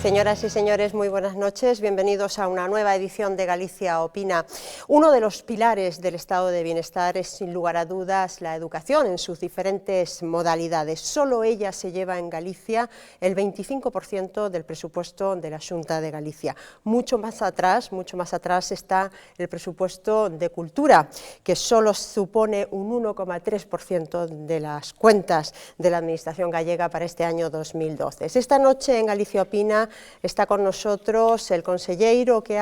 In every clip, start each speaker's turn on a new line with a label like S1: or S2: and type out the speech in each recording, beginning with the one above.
S1: Señoras y señores, muy buenas noches. Bienvenidos a una nueva edición de Galicia Opina. Uno de los pilares del estado de bienestar es, sin lugar a dudas, la educación en sus diferentes modalidades. Solo ella se lleva en Galicia el 25% del presupuesto de la Xunta de Galicia. Mucho más atrás está el presupuesto de cultura, que solo supone un 1,3% de las cuentas de la Administración gallega para este año 2012. Esta noche en Galicia Opina está con nosotros el conselleiro que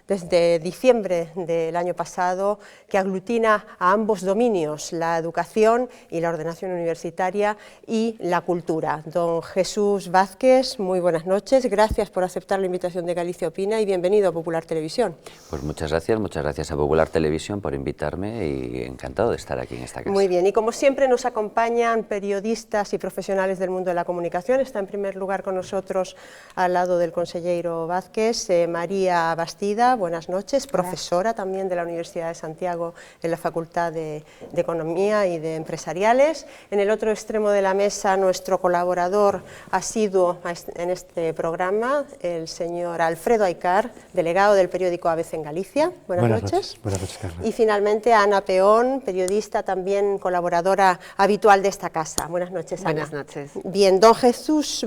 S1: desde diciembre del año pasado, que aglutina a ambos dominios, la educación y la ordenación universitaria y la cultura. Don Jesús Vázquez, muy buenas noches, gracias por aceptar la invitación de Galicia Opina y bienvenido a Popular Televisión.
S2: Pues muchas gracias a Popular Televisión por invitarme y encantado de estar aquí en esta casa.
S1: Muy bien, y como siempre nos acompañan periodistas y profesionales del mundo de la comunicación. Está en primer lugar con nosotros, al lado del conselleiro Vázquez, María Bastida, buenas noches, profesora también de la Universidad de Santiago en la Facultad de Economía y de Empresariales. En el otro extremo de la mesa, nuestro colaborador asiduo en este programa, el señor Alfredo Aicar, delegado del periódico ABC en Galicia. Buenas noches.
S3: Buenas noches, Carla.
S1: Y finalmente Ana Peón, periodista, también colaboradora habitual de esta casa. Buenas noches, Ana.
S4: Buenas noches.
S1: Bien, don Jesús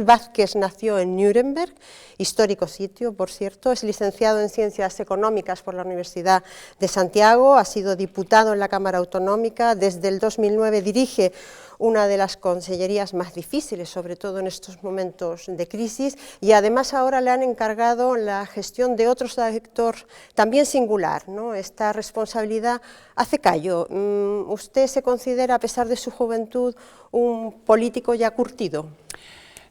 S1: Vázquez nació en Nuremberg, histórico sitio, por cierto, es licenciado en Ciencias Económicas por la Universidad de Santiago, ha sido diputado en la Cámara Autonómica, desde el 2009 dirige una de las consellerías más difíciles, sobre todo en estos momentos de crisis, y además ahora le han encargado la gestión de otro sector también singular, ¿no? Esta responsabilidad hace callo. ¿Usted se considera, a pesar de su juventud, un político ya curtido?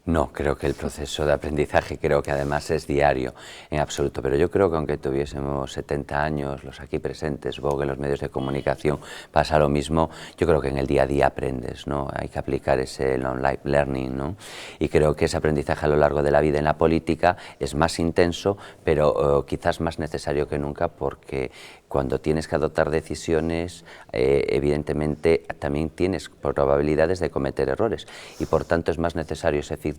S2: No, creo que el proceso de aprendizaje creo que además es diario en absoluto, pero yo creo que aunque tuviésemos 70 años, los aquí presentes, Vogue, en los medios de comunicación, pasa lo mismo. Yo creo que en el día a día aprendes, ¿no? Hay que aplicar ese long-life learning, ¿no? Y creo que ese aprendizaje a lo largo de la vida en la política es más intenso, pero quizás más necesario que nunca, porque cuando tienes que adoptar decisiones, evidentemente también tienes probabilidades de cometer errores y por tanto es más necesario ese feedback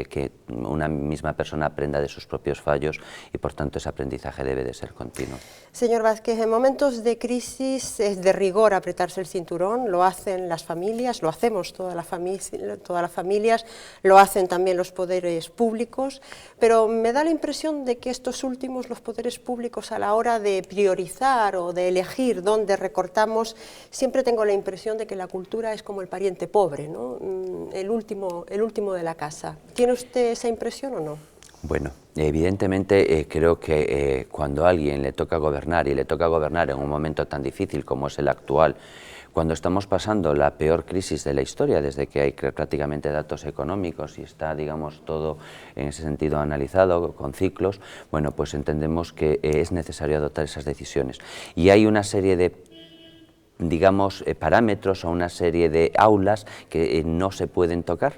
S2: que una misma persona aprenda de sus propios fallos y por tanto ese aprendizaje debe de ser continuo.
S1: Señor Vázquez, en momentos de crisis es de rigor apretarse el cinturón, lo hacen las familias, lo hacemos todas las familias, lo hacen también los poderes públicos, pero me da la impresión de que estos últimos, los poderes públicos, a la hora de priorizar o de elegir dónde recortamos, siempre tengo la impresión de que la cultura es como el pariente pobre, ¿no? el último de la casa. ¿Tiene usted esa impresión o no?
S2: Bueno, evidentemente creo que cuando a alguien le toca gobernar y le toca gobernar en un momento tan difícil como es el actual, cuando estamos pasando la peor crisis de la historia, desde que hay prácticamente datos económicos y está, digamos, todo en ese sentido analizado con ciclos, bueno, pues entendemos que es necesario adoptar esas decisiones. Y hay una serie de, digamos, parámetros o una serie de aulas que no se pueden tocar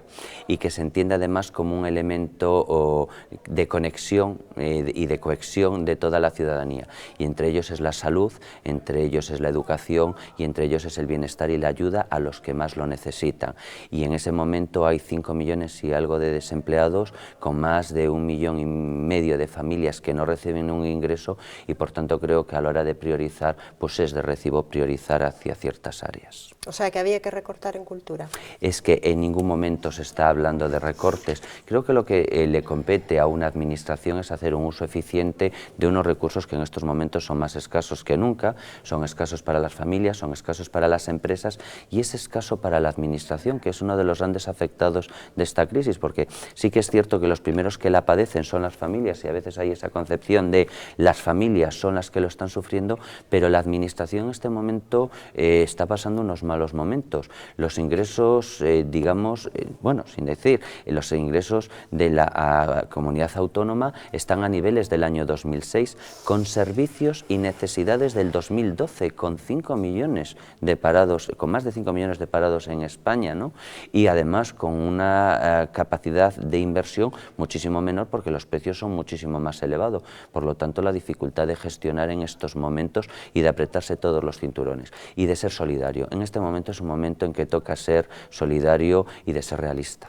S2: y que se entiende además como un elemento de conexión y de cohesión de toda la ciudadanía, y entre ellos es la salud, entre ellos es la educación y entre ellos es el bienestar y la ayuda a los que más lo necesitan. Y en ese momento hay 5 millones y algo de desempleados, con más de 1,5 millones de familias que no reciben un ingreso, y por tanto creo que a la hora de priorizar, pues es de recibo priorizar hacia ciertas áreas.
S1: O sea, que había que recortar en cultura.
S2: Es que en ningún momento se está hablando de recortes. Creo que lo que le compete a una administración es hacer un uso eficiente de unos recursos que en estos momentos son más escasos que nunca, son escasos para las familias, son escasos para las empresas y es escaso para la administración, que es uno de los grandes afectados de esta crisis, porque sí que es cierto que los primeros que la padecen son las familias y a veces hay esa concepción de las familias son las que lo están sufriendo, pero la administración en este momento está pasando unos malos momentos. Los ingresos, digamos, bueno, sin decir, los ingresos de la comunidad autónoma están a niveles del año 2006, con servicios y necesidades del 2012, con 5 millones de parados, con más de 5 millones de parados en España, ¿no? Y además con una capacidad de inversión muchísimo menor porque los precios son muchísimo más elevados. Por lo tanto, la dificultad de gestionar en estos momentos y de apretarse todos los cinturones. y de ser solidario. En este momento es un momento en que toca ser solidario y de ser realista.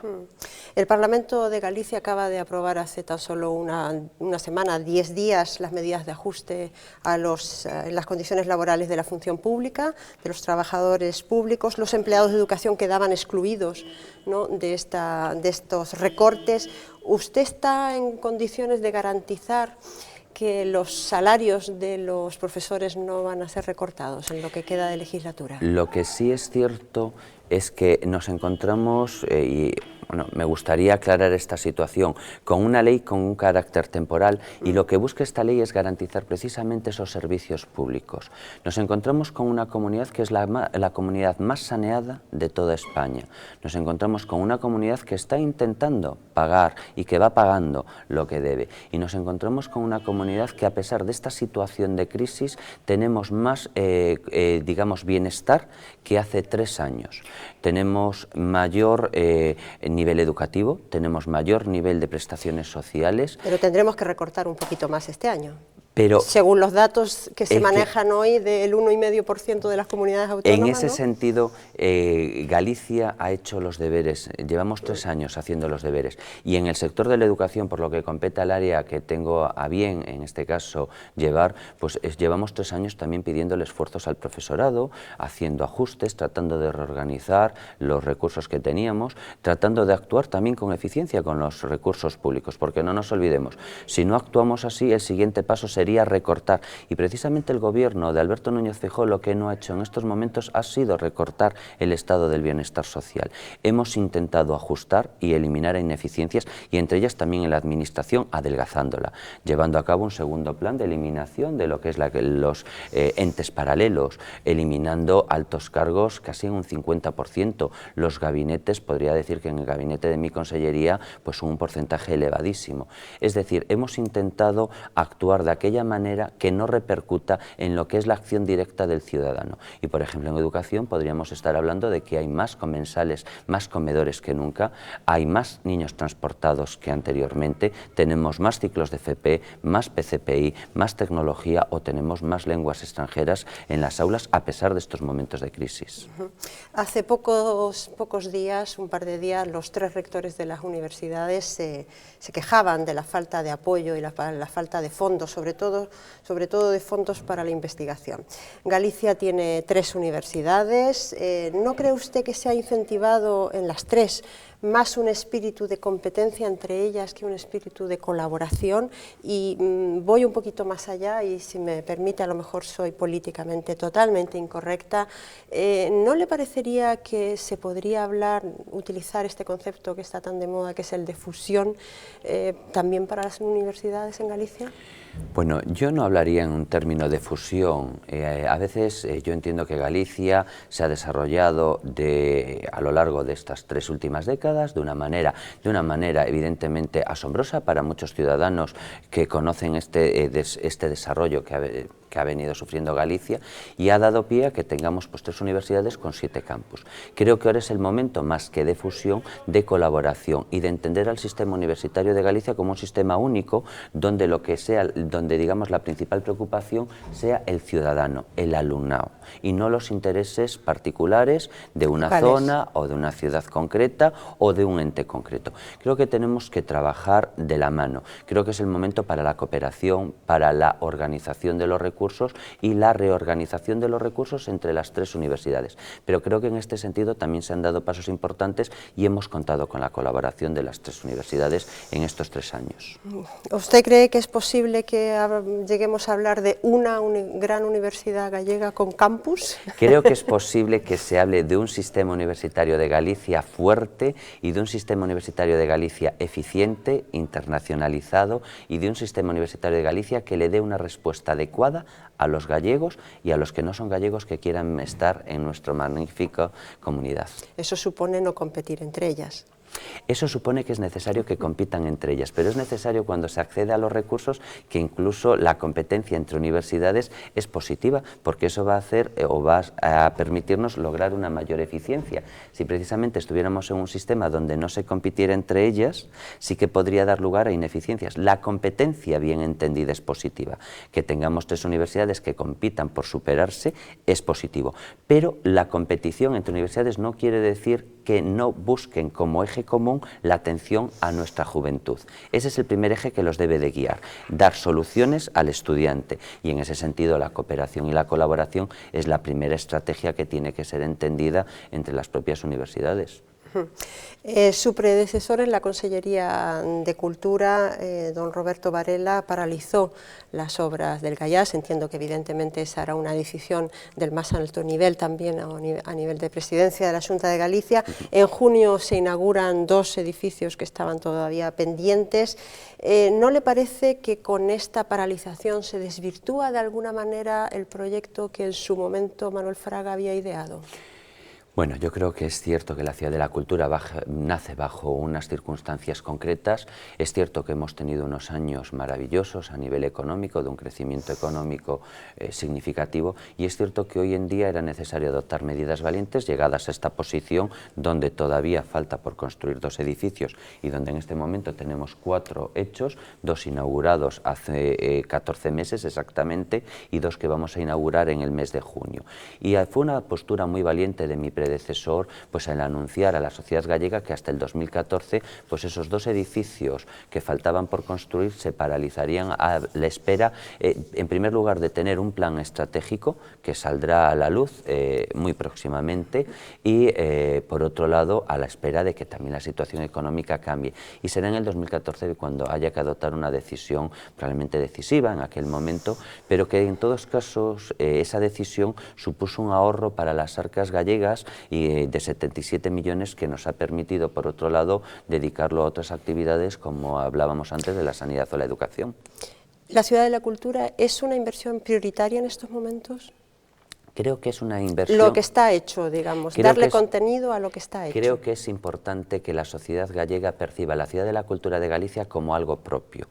S1: El Parlamento de Galicia acaba de aprobar hace tan solo una semana, 10 días, las medidas de ajuste a las condiciones laborales de la función pública, de los trabajadores públicos. Los empleados de educación quedaban excluidos, ¿no?, de estos recortes. ¿Usted está en condiciones de garantizar que los salarios de los profesores no van a ser recortados en lo que queda de legislatura?
S2: Lo que sí es cierto es que nos encontramos, me gustaría aclarar esta situación, con una ley con un carácter temporal, y lo que busca esta ley es garantizar precisamente esos servicios públicos. Nos encontramos con una comunidad que es la comunidad más saneada de toda España. Nos encontramos con una comunidad que está intentando pagar y que va pagando lo que debe. Y nos encontramos con una comunidad que, a pesar de esta situación de crisis, tenemos más, digamos, bienestar que hace 3 años. Tenemos mayor nivel educativo, tenemos mayor nivel de prestaciones sociales.
S1: Pero tendremos que recortar un poquito más este año.
S2: Pero
S1: según los datos que se manejan hoy del 1,5% de las comunidades autónomas,
S2: en ese
S1: ¿no?
S2: sentido, Galicia ha hecho los deberes, llevamos 3 años haciendo los deberes, y en el sector de la educación, por lo que compete al área que tengo a bien, en este caso, llevar, pues llevamos 3 años también pidiéndole esfuerzos al profesorado, haciendo ajustes, tratando de reorganizar los recursos que teníamos, tratando de actuar también con eficiencia con los recursos públicos, porque no nos olvidemos, si no actuamos así, el siguiente paso sería recortar, y precisamente el gobierno de Alberto Núñez Feijóo lo que no ha hecho en estos momentos ha sido recortar el estado del bienestar social. Hemos intentado ajustar y eliminar ineficiencias, y entre ellas también en la administración, adelgazándola, llevando a cabo un segundo plan de eliminación de lo que es los entes paralelos, eliminando altos cargos casi en un 50%, los gabinetes, podría decir que en el gabinete de mi consellería, pues un porcentaje elevadísimo. Es decir, hemos intentado actuar de aquella manera que no repercuta en lo que es la acción directa del ciudadano. Y, por ejemplo, en educación podríamos estar hablando de que hay más comensales, más comedores que nunca, hay más niños transportados que anteriormente, tenemos más ciclos de FP, más PCPI, más tecnología, o tenemos más lenguas extranjeras en las aulas, a pesar de estos momentos de crisis.
S1: Hace pocos días, un par de días, los 3 rectores de las universidades se quejaban de la falta de apoyo y la falta de fondos, sobre todo de fondos para la investigación. Galicia tiene 3 universidades. ¿No cree usted que se ha incentivado en las 3 más un espíritu de competencia entre ellas que un espíritu de colaboración? Y voy un poquito más allá, y si me permite, a lo mejor soy políticamente totalmente incorrecta. ¿No le parecería que se podría utilizar este concepto que está tan de moda, que es el de fusión, también para las universidades en Galicia?
S2: Bueno, yo no hablaría en un término de fusión. A veces yo entiendo que Galicia se ha desarrollado a lo largo de estas 3 últimas décadas de una manera evidentemente asombrosa para muchos ciudadanos que conocen este desarrollo que ha venido sufriendo Galicia, y ha dado pie a que tengamos pues 3 universidades con 7 campus. Creo que ahora es el momento, más que de fusión, de colaboración y de entender al sistema universitario de Galicia como un sistema único, donde digamos la principal preocupación sea el ciudadano, el alumnado, y no los intereses particulares de una zona o de una ciudad concreta o de un ente concreto. Creo que tenemos que trabajar de la mano. Creo que es el momento para la cooperación, para la organización de los recursos y la reorganización de los recursos entre las 3 universidades. Pero creo que en este sentido también se han dado pasos importantes y hemos contado con la colaboración de las 3 universidades en estos 3 años.
S1: ¿Usted cree que es posible que lleguemos a hablar de una gran universidad gallega con campus?
S2: Creo que es posible que se hable de un sistema universitario de Galicia fuerte y de un sistema universitario de Galicia eficiente, internacionalizado, y de un sistema universitario de Galicia que le dé una respuesta adecuada a los gallegos y a los que no son gallegos que quieran estar en nuestra magnífica comunidad.
S1: Eso supone no competir entre ellas.
S2: Eso supone que es necesario que compitan entre ellas, pero es necesario cuando se accede a los recursos que incluso la competencia entre universidades es positiva, porque eso va a hacer o va a permitirnos lograr una mayor eficiencia. Si precisamente estuviéramos en un sistema donde no se compitiera entre ellas, sí que podría dar lugar a ineficiencias. La competencia bien entendida es positiva. Que tengamos 3 universidades que compitan por superarse es positivo, pero la competición entre universidades no quiere decir que no busquen como eje común la atención a nuestra juventud. Ese es el primer eje que los debe de guiar, dar soluciones al estudiante, y en ese sentido la cooperación y la colaboración es la primera estrategia que tiene que ser entendida entre las propias universidades.
S1: Su predecesor en la Consellería de Cultura, don Roberto Varela, paralizó las obras del Gaiás. Entiendo que evidentemente esa era una decisión del más alto nivel, también a nivel de presidencia de la Xunta de Galicia. En junio se inauguran 2 edificios que estaban todavía pendientes. ¿No le parece que con esta paralización se desvirtúa de alguna manera el proyecto que en su momento Manuel Fraga había ideado?
S2: Bueno, yo creo que es cierto que la Ciudad de la Cultura nace bajo unas circunstancias concretas. Es cierto que hemos tenido unos años maravillosos a nivel económico, de un crecimiento económico significativo, y es cierto que hoy en día era necesario adoptar medidas valientes llegadas a esta posición donde todavía falta por construir 2 edificios y donde en este momento tenemos 4 hechos, 2 inaugurados hace 14 meses exactamente y 2 que vamos a inaugurar en el mes de junio. Y fue una postura muy valiente de mi predecesor, pues al anunciar a la sociedad gallega que hasta el 2014 pues esos 2 edificios que faltaban por construir se paralizarían a la espera, en primer lugar, de tener un plan estratégico que saldrá a la luz muy próximamente y por otro lado a la espera de que también la situación económica cambie, y será en el 2014 cuando haya que adoptar una decisión probablemente decisiva en aquel momento, pero que en todos casos esa decisión supuso un ahorro para las arcas gallegas y de 77 millones que nos ha permitido, por otro lado, dedicarlo a otras actividades como hablábamos antes de la sanidad o la educación.
S1: ¿La Ciudad de la Cultura es una inversión prioritaria en estos momentos?
S2: Creo que es una inversión...
S1: Lo que está hecho, digamos, darle contenido a lo que está hecho.
S2: Creo que es importante que la sociedad gallega perciba la Ciudad de la Cultura de Galicia como algo propio.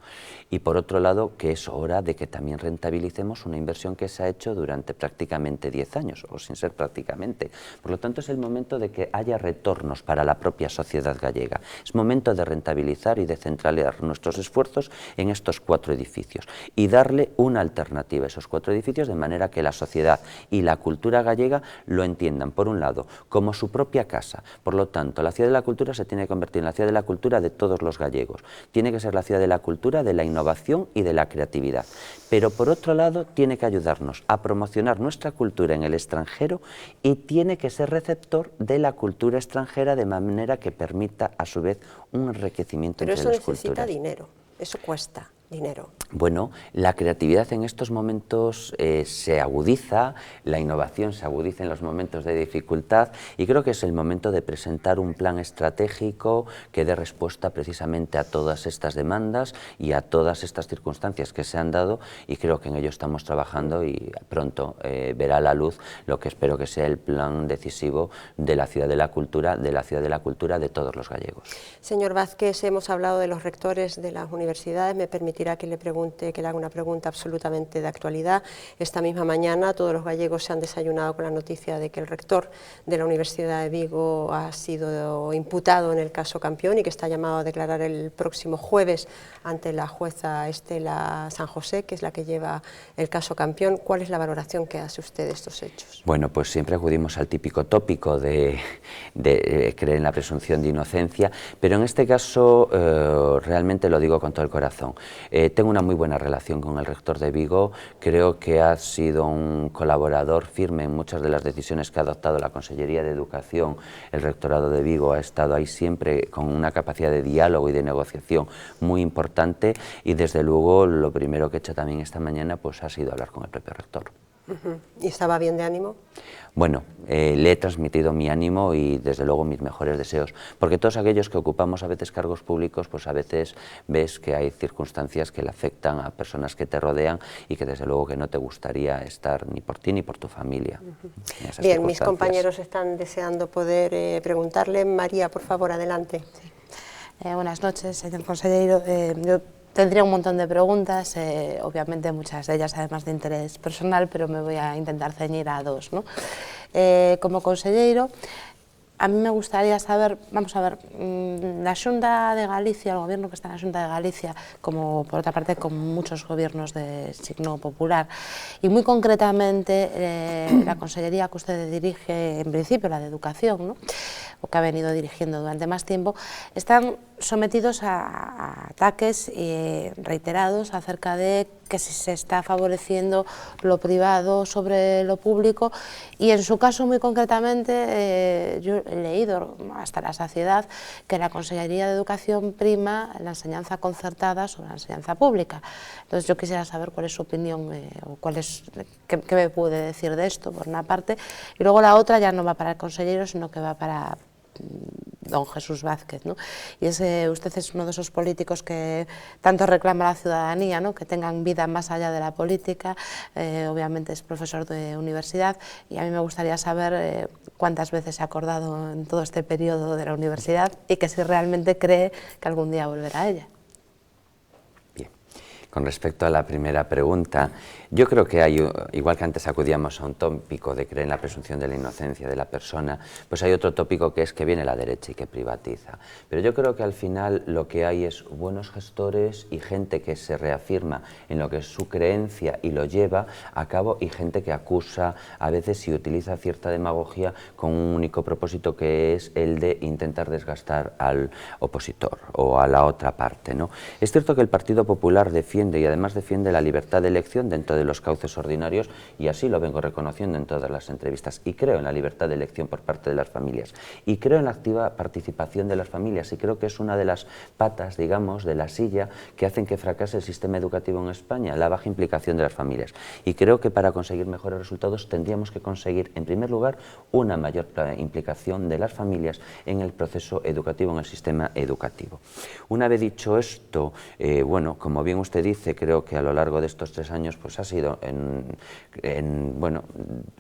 S2: Y por otro lado, que es hora de que también rentabilicemos una inversión que se ha hecho durante prácticamente 10 años, o sin ser prácticamente. Por lo tanto, es el momento de que haya retornos para la propia sociedad gallega. Es momento de rentabilizar y de centralizar nuestros esfuerzos en estos 4 edificios y darle una alternativa a esos 4 edificios de manera que la sociedad y la cultura gallega lo entiendan, por un lado, como su propia casa. Por lo tanto, la Ciudad de la Cultura se tiene que convertir en la Ciudad de la Cultura de todos los gallegos. Tiene que ser la Ciudad de la Cultura de la innovación y de la creatividad. Pero por otro lado, tiene que ayudarnos a promocionar nuestra cultura en el extranjero y tiene que ser receptor de la cultura extranjera de manera que permita, a su vez, un enriquecimiento entre las culturas.
S1: Pero eso necesita dinero, eso cuesta dinero.
S2: Bueno, la creatividad en estos momentos se agudiza, la innovación se agudiza en los momentos de dificultad, y creo que es el momento de presentar un plan estratégico que dé respuesta precisamente a todas estas demandas y a todas estas circunstancias que se han dado, y creo que en ello estamos trabajando y pronto verá la luz lo que espero que sea el plan decisivo de la Ciudad de la Cultura, de todos los gallegos.
S1: Señor Vázquez, hemos hablado de los rectores de las universidades. Me permitirá que le haga una pregunta absolutamente de actualidad. Esta misma mañana todos los gallegos se han desayunado con la noticia de que el rector de la Universidad de Vigo ha sido imputado en el caso Campión y que está llamado a declarar el próximo jueves ante la jueza Estela San José, que es la que lleva el caso Campión. ¿Cuál es la valoración que hace usted de estos hechos?
S2: Bueno, pues siempre acudimos al típico tópico de creer en la presunción de inocencia, pero en este caso realmente lo digo con todo el corazón. Tengo una muy buena relación con el rector de Vigo, creo que ha sido un colaborador firme en muchas de las decisiones que ha adoptado la Consellería de Educación. El rectorado de Vigo ha estado ahí siempre con una capacidad de diálogo y de negociación muy importante, y desde luego lo primero que he hecho también esta mañana pues ha sido hablar con el propio rector.
S1: ¿Y estaba bien de ánimo?
S2: Bueno, le he transmitido mi ánimo y desde luego mis mejores deseos, porque todos aquellos que ocupamos a veces cargos públicos, pues a veces ves que hay circunstancias que le afectan a personas que te rodean y que desde luego que no te gustaría estar ni por ti ni por tu familia.
S1: Bien, mis compañeros están deseando poder preguntarle. María, por favor, adelante.
S3: Sí. Buenas noches, señor consejero. Yo tendría un montón de preguntas, obviamente muchas de ellas además de interés personal, pero me voy a intentar ceñir a dos, ¿no? Como consejero, a mí me gustaría saber, vamos a ver, la Xunta de Galicia, el gobierno que está en la Xunta de Galicia, como por otra parte con muchos gobiernos de signo popular, y muy concretamente la consellería que usted dirige, en principio la de Educación, ¿no?, o que ha venido dirigiendo durante más tiempo, están sometidos a ataques reiterados acerca de que si se está favoreciendo lo privado sobre lo público, y en su caso muy concretamente yo he leído hasta la saciedad que la Consellería de Educación prima la enseñanza concertada sobre la enseñanza pública. Entonces yo quisiera saber cuál es su opinión o qué me puede decir de esto, por una parte, y luego la otra ya no va para el consejero, sino que va para don Jesús Vázquez, ¿no? Y usted es uno de esos políticos que tanto reclama la ciudadanía, ¿no?, que tengan vida más allá de la política. Obviamente es profesor de universidad y a mí me gustaría saber cuántas veces se ha acordado en todo este periodo de la universidad y que si realmente cree que algún día volverá a ella.
S2: Bien, con respecto a la primera pregunta, yo creo que hay, igual que antes acudíamos a un tópico de creer en la presunción de la inocencia de la persona, pues hay otro tópico que es que viene la derecha y que privatiza. Pero yo creo que al final lo que hay es buenos gestores y gente que se reafirma en lo que es su creencia y lo lleva a cabo, y gente que acusa a veces y utiliza cierta demagogia con un único propósito, que es el de intentar desgastar al opositor o a la otra parte, ¿no? Es cierto que el Partido Popular defiende, y además defiende, la libertad de elección dentro de los cauces ordinarios, y así lo vengo reconociendo en todas las entrevistas, y creo en la libertad de elección por parte de las familias, y creo en la activa participación de las familias, y creo que es una de las patas, digamos, de la silla que hacen que fracase el sistema educativo en España, la baja implicación de las familias. Y creo que para conseguir mejores resultados tendríamos que conseguir, en primer lugar, una mayor implicación de las familias en el proceso educativo, en el sistema educativo. Una vez dicho esto, bueno, como bien usted dice, creo que a lo largo de estos 3 años pues ha sido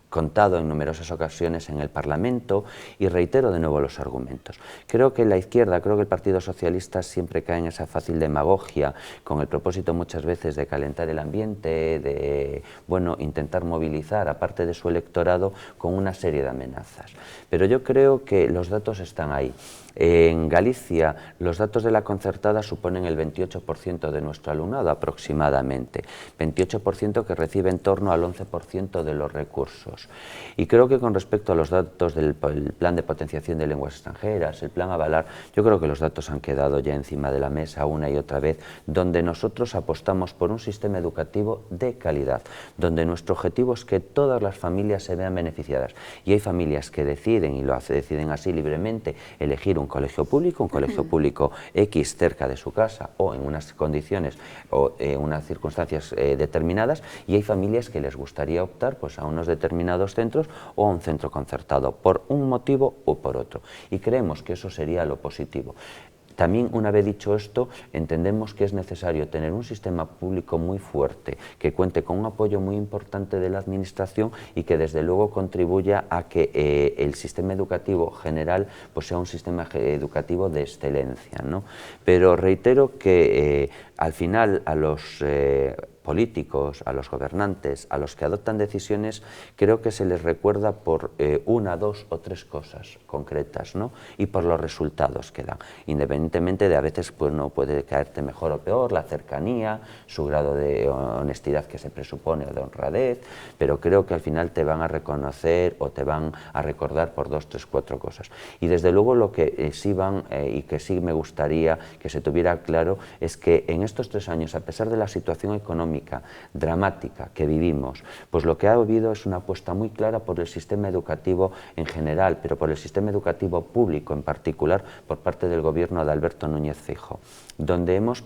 S2: contado en numerosas ocasiones en el Parlamento, y reitero de nuevo los argumentos. Creo que la izquierda, creo que el Partido Socialista siempre cae en esa fácil demagogia con el propósito muchas veces de calentar el ambiente, de intentar movilizar a parte de su electorado con una serie de amenazas. Pero yo creo que los datos están ahí. En Galicia los datos de la concertada suponen el 28% de nuestro alumnado aproximadamente, 28% que recibe en torno al 11% de los recursos. Y creo que con respecto a los datos del plan de potenciación de lenguas extranjeras, el plan Avalar, yo creo que los datos han quedado ya encima de la mesa una y otra vez, donde nosotros apostamos por un sistema educativo de calidad, donde nuestro objetivo es que todas las familias se vean beneficiadas, y hay familias que deciden, y deciden así libremente, elegir un colegio público X cerca de su casa o en unas condiciones o en unas circunstancias determinadas, y hay familias que les gustaría optar pues a unos determinados centros o a un centro concertado por un motivo o por otro, y creemos que eso sería lo positivo. También, una vez dicho esto, entendemos que es necesario tener un sistema público muy fuerte, que cuente con un apoyo muy importante de la Administración y que desde luego contribuya a que el sistema educativo general pues sea un sistema educativo de excelencia, ¿no? Pero reitero que al final a los políticos, a los gobernantes, a los que adoptan decisiones, creo que se les recuerda por una, dos o tres cosas concretas, ¿no?, y por los resultados que dan, independientemente de a veces pues no puede caerte mejor o peor, la cercanía, su grado de honestidad que se presupone o de honradez, pero creo que al final te van a reconocer o te van a recordar por 2, 3, 4 cosas. Y desde luego lo que sí van y que sí me gustaría que se tuviera claro es que en estos 3 años, a pesar de la situación económica dramática que vivimos, pues lo que ha habido es una apuesta muy clara por el sistema educativo en general, pero por el sistema educativo público en particular por parte del gobierno de Alberto Núñez Feijóo, donde hemos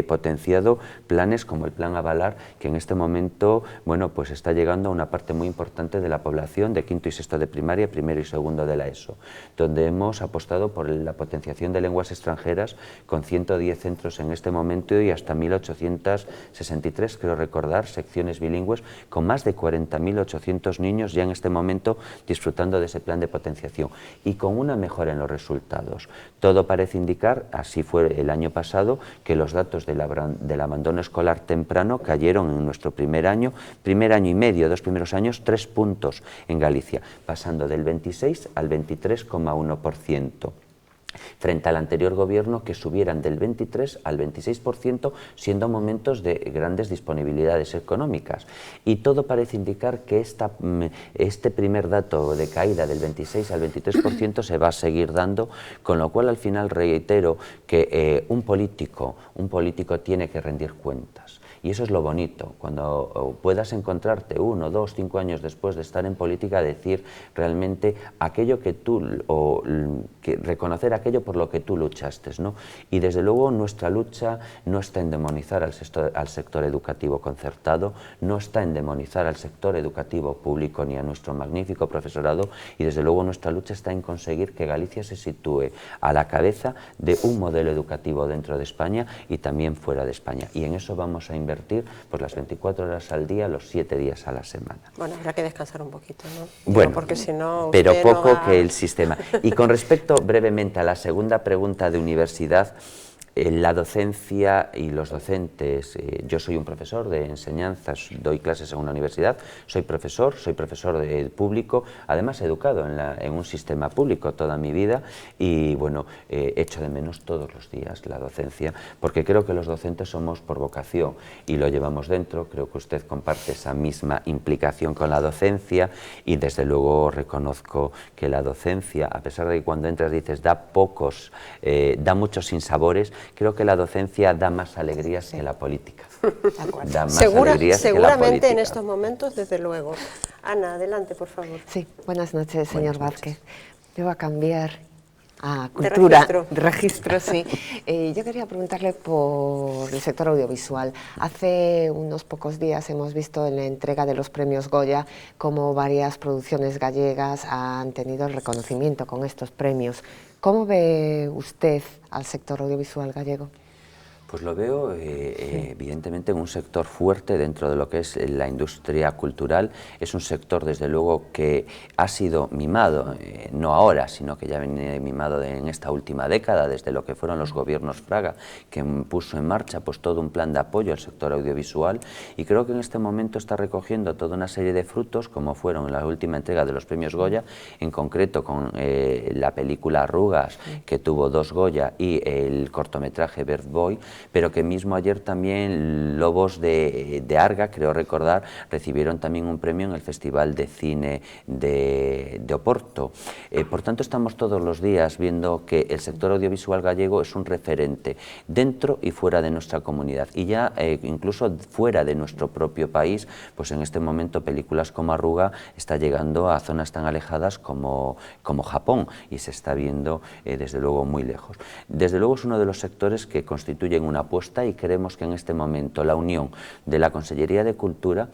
S2: potenciado planes como el Plan Avalar, que en este momento, bueno, pues está llegando a una parte muy importante de la población de quinto y sexto de primaria, primero y segundo de la ESO, donde hemos apostado por la potenciación de lenguas extranjeras con 110 centros en este momento y hasta 1.863, creo recordar, secciones bilingües, con más de 40.800 niños ya en este momento disfrutando de ese plan de potenciación y con una mejora en los resultados. Todo parece indicar, así fue el año pasado, que los datos del abandono escolar temprano cayeron en nuestro primer año y medio, 2 primeros años, 3 puntos en Galicia, pasando del 26 al 23,1%. Frente al anterior gobierno, que subieran del 23 al 26%, siendo momentos de grandes disponibilidades económicas. Y todo parece indicar que este primer dato de caída del 26 al 23% se va a seguir dando, con lo cual al final reitero que un político tiene que rendir cuentas. Y eso es lo bonito, cuando puedas encontrarte 1, 2, 5 años después de estar en política, decir realmente aquello que reconocer aquello por lo que tú luchaste, ¿no? Y desde luego nuestra lucha no está en demonizar al sector educativo concertado, no está en demonizar al sector educativo público ni a nuestro magnífico profesorado, y desde luego nuestra lucha está en conseguir que Galicia se sitúe a la cabeza de un modelo educativo dentro de España y también fuera de España. Y en eso vamos a invertir pues las 24 horas al día, los 7 días a la semana.
S1: Bueno, habrá que descansar un poquito, ¿no?
S2: Bueno,
S1: porque si no,
S2: pero poco
S1: no va...
S2: que el sistema. Y con respecto brevemente a la segunda pregunta de universidad, la docencia y los docentes, yo soy un profesor de enseñanza, doy clases en una universidad, soy profesor de público, además educado en un sistema público toda mi vida y bueno, echo de menos todos los días la docencia, porque creo que los docentes somos por vocación y lo llevamos dentro, creo que usted comparte esa misma implicación con la docencia y desde luego reconozco que la docencia, a pesar de que cuando entras dices da muchos sinsabores, creo que la docencia da más alegrías que la política. Da más alegrías que la
S1: seguramente
S2: política.
S1: En estos momentos, desde luego. Ana, adelante, por favor.
S4: Sí, buenas noches, señor Vázquez. Yo voy a cambiar a
S1: De
S4: cultura,
S1: registro.
S4: de registro, sí. Yo quería preguntarle por el sector audiovisual. Hace unos pocos días hemos visto en la entrega de los premios Goya cómo varias producciones gallegas han tenido el reconocimiento con estos premios. ¿Cómo ve usted al sector audiovisual gallego?
S2: Pues lo veo evidentemente en un sector fuerte dentro de lo que es la industria cultural. Es un sector desde luego que ha sido mimado, no ahora, sino que ya viene mimado en esta última década, desde lo que fueron los gobiernos Fraga, que puso en marcha pues todo un plan de apoyo al sector audiovisual, y creo que en este momento está recogiendo toda una serie de frutos, como fueron en la última entrega de los premios Goya, en concreto con la película Arrugas, que tuvo 2 Goya, y el cortometraje Bird Boy, pero que mismo ayer también Lobos de Arga, creo recordar, recibieron también un premio en el Festival de Cine de Oporto. Por tanto, estamos todos los días viendo que el sector audiovisual gallego es un referente dentro y fuera de nuestra comunidad, y ya incluso fuera de nuestro propio país, pues en este momento películas como Arruga está llegando a zonas tan alejadas como Japón, y se está viendo desde luego muy lejos. Desde luego es uno de los sectores que constituyen una apuesta, y creemos que en este momento la unión de la Consellería de Cultura,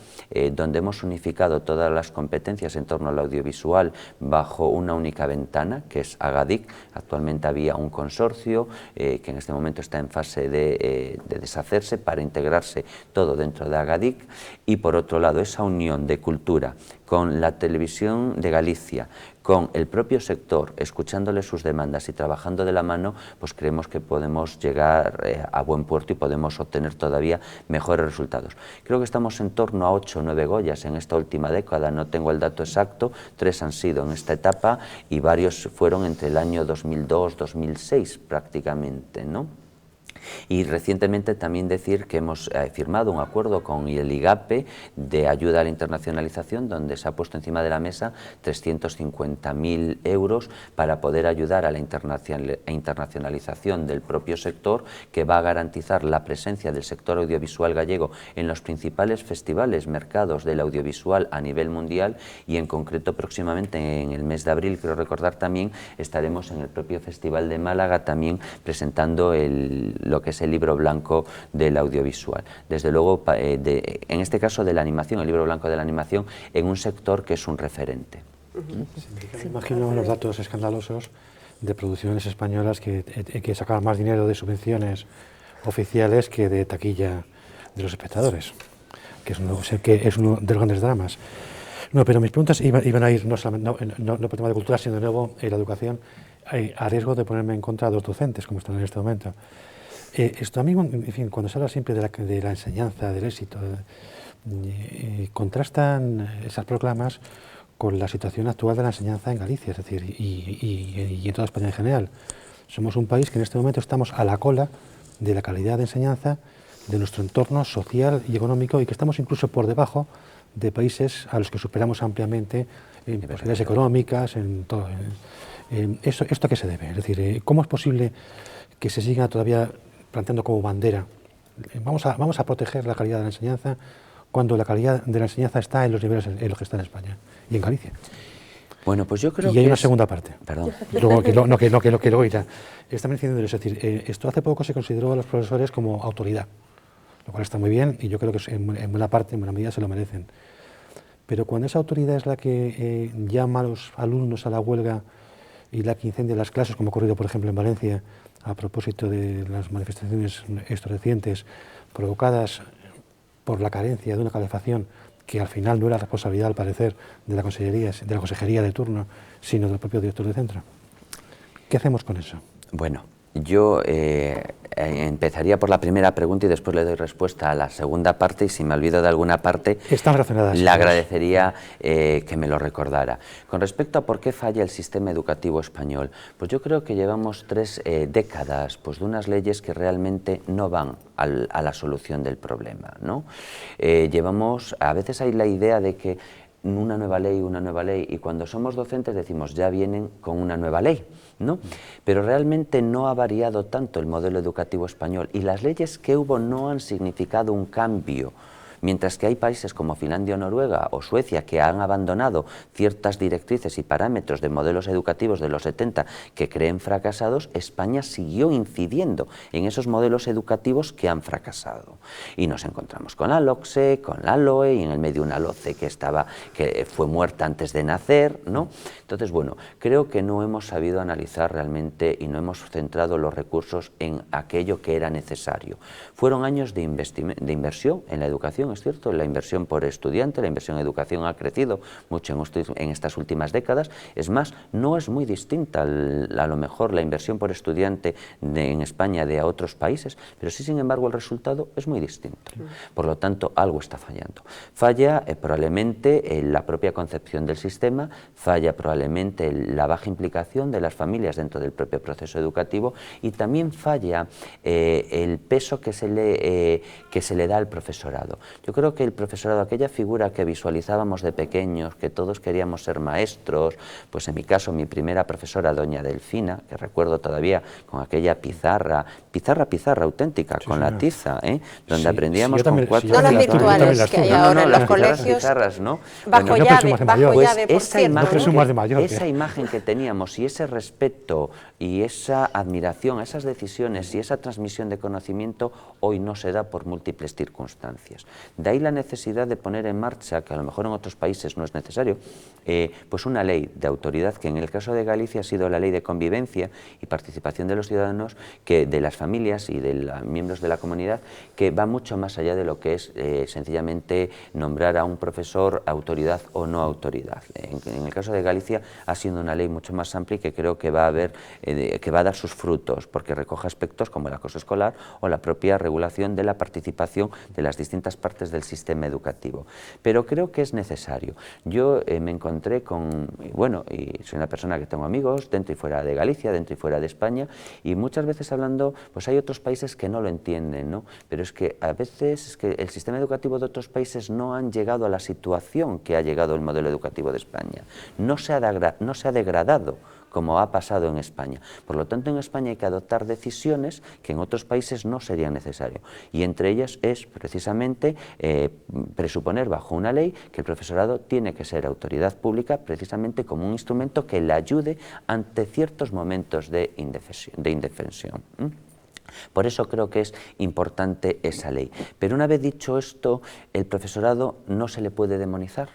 S2: donde hemos unificado todas las competencias en torno al audiovisual bajo una única ventana, que es Agadic. Actualmente había un consorcio que en este momento está en fase de deshacerse para integrarse todo dentro de Agadic, y por otro lado esa unión de cultura con la Televisión de Galicia, con el propio sector, escuchándole sus demandas y trabajando de la mano, pues creemos que podemos llegar a buen puerto y podemos obtener todavía mejores resultados. Creo que estamos en torno a 8 o 9 Goyas en esta última década, no tengo el dato exacto, 3 han sido en esta etapa y varios fueron entre el año 2002-2006 prácticamente, ¿no? Y recientemente también decir que hemos firmado un acuerdo con el IGAPE de ayuda a la internacionalización, donde se ha puesto encima de la mesa 350.000 euros para poder ayudar a la internacionalización del propio sector, que va a garantizar la presencia del sector audiovisual gallego en los principales festivales, mercados del audiovisual a nivel mundial, y en concreto próximamente en el mes de abril, creo recordar también, estaremos en el propio Festival de Málaga también presentando lo que es el libro blanco del audiovisual. Desde luego, en este caso de la animación, el libro blanco de la animación, en un sector que es un referente.
S5: Me imagino los datos escandalosos de producciones españolas que sacaban más dinero de subvenciones oficiales que de taquilla de los espectadores, que es uno de los grandes dramas. No, pero mis preguntas iban a ir no por tema de cultura, sino de nuevo en la educación, a riesgo de ponerme en contra de los docentes, como están en este momento. Esto a mí, en fin, cuando se habla siempre de la enseñanza, del éxito, contrastan esas proclamas con la situación actual de la enseñanza en Galicia, es decir, y en toda España en general. Somos un país que en este momento estamos a la cola de la calidad de enseñanza de nuestro entorno social y económico, y que estamos incluso por debajo de países a los que superamos ampliamente en posibilidades económicas, en todo. ¿Esto a qué se debe? Es decir, ¿cómo es posible que se siga todavía planteando como bandera vamos a proteger la calidad de la enseñanza cuando la calidad de la enseñanza está en los niveles en los que está en España y en Galicia?
S2: Bueno, pues yo creo
S5: que hay una segunda parte.
S2: Perdón.
S5: Luego, que luego irá. Están diciendo, es decir, esto hace poco se consideró a los profesores como autoridad, lo cual está muy bien y yo creo que en buena parte, en buena medida, se lo merecen. Pero cuando esa autoridad es la que llama a los alumnos a la huelga y la que incendia las clases, como ha ocurrido, por ejemplo, en Valencia, a propósito de las manifestaciones estos recientes provocadas por la carencia de una calefacción que al final no era responsabilidad, al parecer, de la consejería de turno, sino del propio director de centro. ¿Qué hacemos con eso?
S2: Bueno, yo empezaría por la primera pregunta y después le doy respuesta a la segunda parte, y si me olvido de alguna parte,
S5: están relacionadas,
S2: le agradecería que me lo recordara. Con respecto a por qué falla el sistema educativo español, pues yo creo que llevamos 3 décadas pues, de unas leyes que realmente no van a la solución del problema, ¿no? A veces hay la idea de que una nueva ley, y cuando somos docentes decimos ya vienen con una nueva ley, ¿no? Pero realmente no ha variado tanto el modelo educativo español y las leyes que hubo no han significado un cambio. Mientras que hay países como Finlandia o Noruega o Suecia que han abandonado ciertas directrices y parámetros de modelos educativos de los 70 que creen fracasados, España siguió incidiendo en esos modelos educativos que han fracasado. Y nos encontramos con la LOCSE, con la LOE y en el medio una LOCE que fue muerta antes de nacer, ¿no? Entonces, bueno, creo que no hemos sabido analizar realmente y no hemos centrado los recursos en aquello que era necesario. Fueron años de inversión en la educación, es cierto, la inversión por estudiante, la inversión en educación ha crecido mucho en estas últimas décadas. Es más, no es muy distinta a lo mejor la inversión por estudiante en España de a otros países, pero sí, sin embargo, el resultado es muy distinto. Por lo tanto, algo está fallando. Falla probablemente la propia concepción del sistema, falla probablemente la baja implicación de las familias dentro del propio proceso educativo y también falla el peso que se le da al profesorado. Yo creo que el profesorado, aquella figura que visualizábamos de pequeños, que todos queríamos ser maestros, pues en mi caso mi primera profesora, doña Delfina, que recuerdo todavía con aquella pizarra auténtica, sí, con la tiza, donde sí, aprendíamos con 4...
S1: No las virtuales que hay ahora en los colegios,
S2: pizarras, ¿no?
S1: Bajo llave, por
S2: cierto. Esa imagen que teníamos y ese respeto y esa admiración, esas decisiones y esa transmisión de conocimiento hoy no se da por múltiples circunstancias. De ahí la necesidad de poner en marcha, que a lo mejor en otros países no es necesario, pues una ley de autoridad, que en el caso de Galicia ha sido la ley de convivencia y participación de los ciudadanos, de las familias y de los miembros de la comunidad, que va mucho más allá de lo que es sencillamente nombrar a un profesor autoridad o no autoridad. En el caso de Galicia ha sido una ley mucho más amplia y que creo que va a dar sus frutos, porque recoge aspectos como el acoso escolar o la propia regulación de la participación de las distintas partes del sistema educativo. Pero creo que es necesario. Yo me encontré y soy una persona que tengo amigos dentro y fuera de Galicia, dentro y fuera de España, y muchas veces hablando, pues hay otros países que no lo entienden, ¿no? Pero es que a veces es que el sistema educativo de otros países no han llegado a la situación que ha llegado el modelo educativo de España. No se ha degradado como ha pasado en España. Por lo tanto, en España hay que adoptar decisiones que en otros países no serían necesarias. Y entre ellas es precisamente presuponer bajo una ley que el profesorado tiene que ser autoridad pública precisamente como un instrumento que le ayude ante ciertos momentos de indefensión. Por eso creo que es importante esa ley. Pero una vez dicho esto, el profesorado no se le puede demonizar.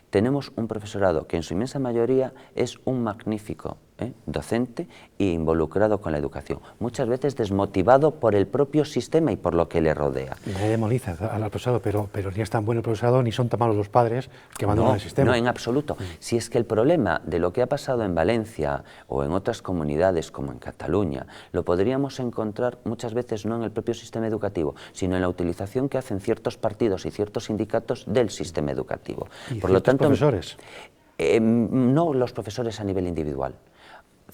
S2: Tenemos un profesorado que en su inmensa mayoría es un magnífico docente e involucrado con la educación, muchas veces desmotivado por el propio sistema y por lo que le rodea.
S5: Nadie demoniza al profesorado, pero ni es tan bueno el profesorado ni son tan malos los padres que abandonan el sistema.
S2: No, en absoluto. Si es que el problema de lo que ha pasado en Valencia o en otras comunidades como en Cataluña, lo podríamos encontrar muchas veces no en el propio sistema educativo, sino en la utilización que hacen ciertos partidos y ciertos sindicatos del sistema educativo.
S5: ¿Y
S2: por lo tanto,
S5: profesores?
S2: No los profesores a nivel individual.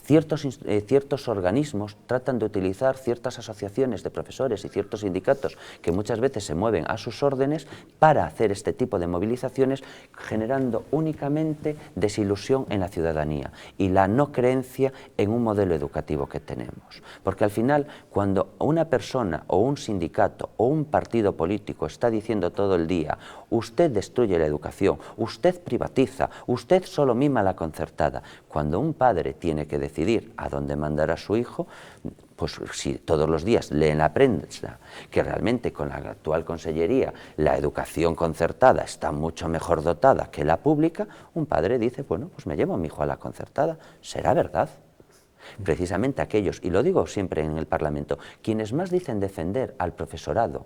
S2: Ciertos organismos tratan de utilizar ciertas asociaciones de profesores y ciertos sindicatos que muchas veces se mueven a sus órdenes para hacer este tipo de movilizaciones, generando únicamente desilusión en la ciudadanía y la no creencia en un modelo educativo que tenemos. Porque al final, cuando una persona o un sindicato o un partido político está diciendo todo el día usted destruye la educación, usted privatiza, usted solo mima la concertada, cuando un padre tiene que decidir a dónde mandar a su hijo, pues si todos los días lee en la prensa que realmente con la actual consellería la educación concertada está mucho mejor dotada que la pública, un padre dice, bueno, pues me llevo a mi hijo a la concertada. ¿Será verdad? Precisamente aquellos, y lo digo siempre en el Parlamento, quienes más dicen defender al profesorado,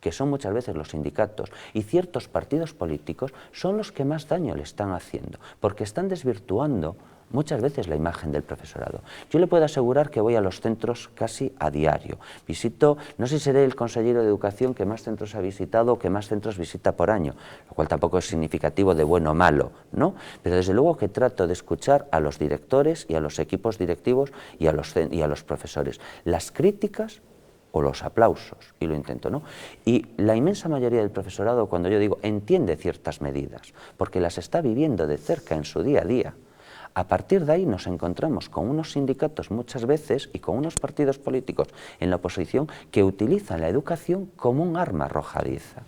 S2: que son muchas veces los sindicatos y ciertos partidos políticos, son los que más daño le están haciendo, porque están desvirtuando muchas veces la imagen del profesorado. Yo le puedo asegurar que voy a los centros casi a diario. Visito, no sé si seré el consejero de Educación que más centros ha visitado o que más centros visita por año, lo cual tampoco es significativo de bueno o malo, ¿no? Pero desde luego que trato de escuchar a los directores y a los equipos directivos y a los profesores. Las críticas o los aplausos, y lo intento, ¿no? Y la inmensa mayoría del profesorado, cuando yo digo, entiende ciertas medidas, porque las está viviendo de cerca en su día a día. A partir de ahí nos encontramos con unos sindicatos muchas veces y con unos partidos políticos en la oposición que utilizan la educación como un arma arrojadiza,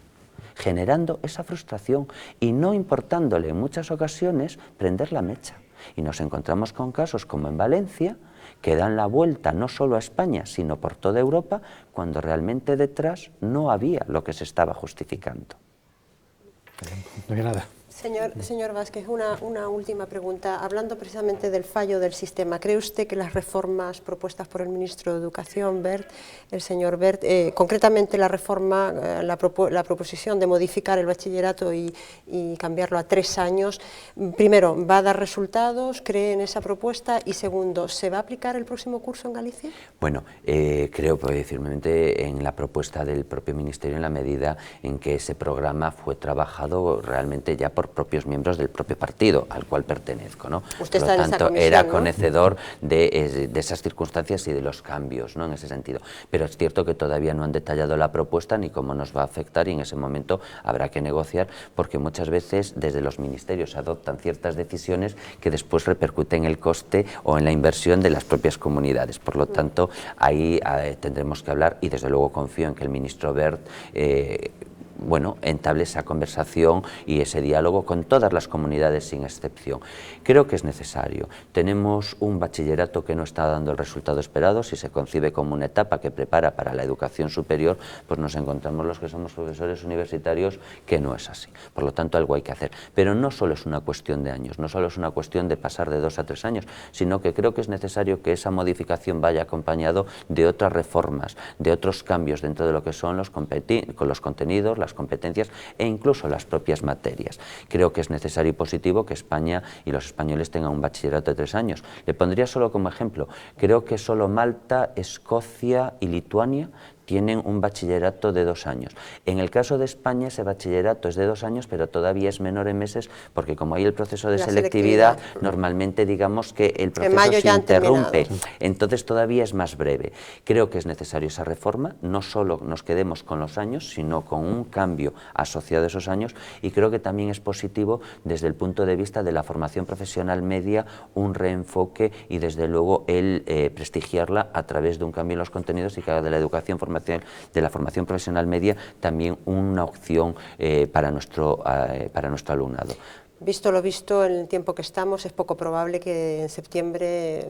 S2: generando esa frustración y no importándole en muchas ocasiones prender la mecha. Y nos encontramos con casos como en Valencia, que dan la vuelta no solo a España, sino por toda Europa, cuando realmente detrás no había lo que se estaba justificando.
S5: No había nada.
S1: Señor Vázquez, una última pregunta. Hablando precisamente del fallo del sistema, ¿cree usted que las reformas propuestas por el ministro de Educación, el señor Wert, concretamente la reforma, la proposición de modificar el bachillerato y cambiarlo a 3 años, primero, va a dar resultados, cree en esa propuesta, y segundo, ¿se va a aplicar el próximo curso en Galicia?
S2: Bueno, creo firmemente en la propuesta del propio Ministerio en la medida en que ese programa fue trabajado realmente ya por propios miembros del propio partido al cual pertenezco, ¿no?
S1: Usted
S2: Por lo
S1: está en esa
S2: tanto,
S1: comisión,
S2: era
S1: ¿no?
S2: conocedor de esas circunstancias y de los cambios, ¿no? En ese sentido. Pero es cierto que todavía no han detallado la propuesta ni cómo nos va a afectar, y en ese momento habrá que negociar, porque muchas veces desde los ministerios se adoptan ciertas decisiones que después repercuten en el coste o en la inversión de las propias comunidades. Por lo tanto, ahí tendremos que hablar, y desde luego confío en que el ministro Wert entable esa conversación y ese diálogo con todas las comunidades sin excepción. Creo que es necesario. Tenemos un bachillerato que no está dando el resultado esperado. Si se concibe como una etapa que prepara para la educación superior, pues nos encontramos los que somos profesores universitarios que no es así. Por lo tanto, algo hay que hacer. Pero no solo es una cuestión de años, no solo es una cuestión de pasar de 2 a 3 años, sino que creo que es necesario que esa modificación vaya acompañado de otras reformas, de otros cambios dentro de lo que son los contenidos, las competencias e incluso las propias materias. Creo que es necesario y positivo que España y los españoles tengan un bachillerato de 3 años. Le pondría solo como ejemplo, creo que solo Malta, Escocia y Lituania tienen un bachillerato de 2 años. En el caso de España, ese bachillerato es de 2 años, pero todavía es menor en meses, porque como hay el proceso de selectividad, normalmente digamos que el proceso se interrumpe, entonces todavía es más breve. Creo que es necesario esa reforma, no solo nos quedemos con los años, sino con un cambio asociado a esos años, y creo que también es positivo desde el punto de vista de la formación profesional media, un reenfoque y desde luego el prestigiarla a través de un cambio en los contenidos y que haga de la educación de la formación profesional media también una opción para nuestro alumnado.
S1: Visto lo visto, en el tiempo que estamos, es poco probable que en septiembre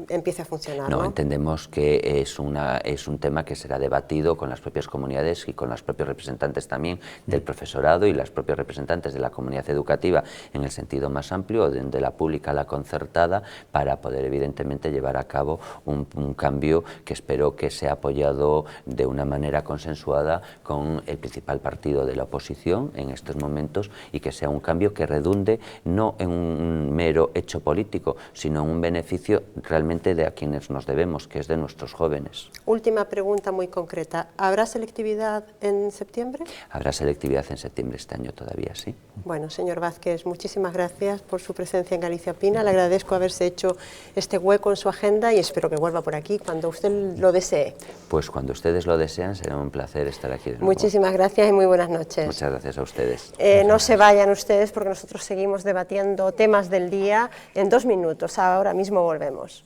S1: empiece a funcionar, ¿no?
S2: No, entendemos que es un tema que será debatido con las propias comunidades y con los propios representantes también del profesorado y las propios representantes de la comunidad educativa en el sentido más amplio, de la pública a la concertada, para poder evidentemente llevar a cabo un cambio que espero que sea apoyado de una manera consensuada con el principal partido de la oposición en estos momentos, y que sea un cambio que redunde no en un mero hecho político, sino en un beneficio realmente de a quienes nos debemos, que es de nuestros jóvenes.
S1: Última pregunta muy concreta, ¿habrá selectividad en septiembre?
S2: Habrá selectividad en septiembre este año todavía, sí.
S1: Bueno, señor Vázquez, muchísimas gracias por su presencia en Galicia Opina, le agradezco haberse hecho este hueco en su agenda y espero que vuelva por aquí cuando usted lo desee.
S2: Pues cuando ustedes lo desean, será un placer estar aquí de nuevo.
S1: Muchísimas gracias y muy buenas noches.
S2: Muchas gracias a ustedes.
S1: No se vayan ustedes porque nosotros seguimos debatiendo temas del día en 2 minutos. Ahora mismo volvemos.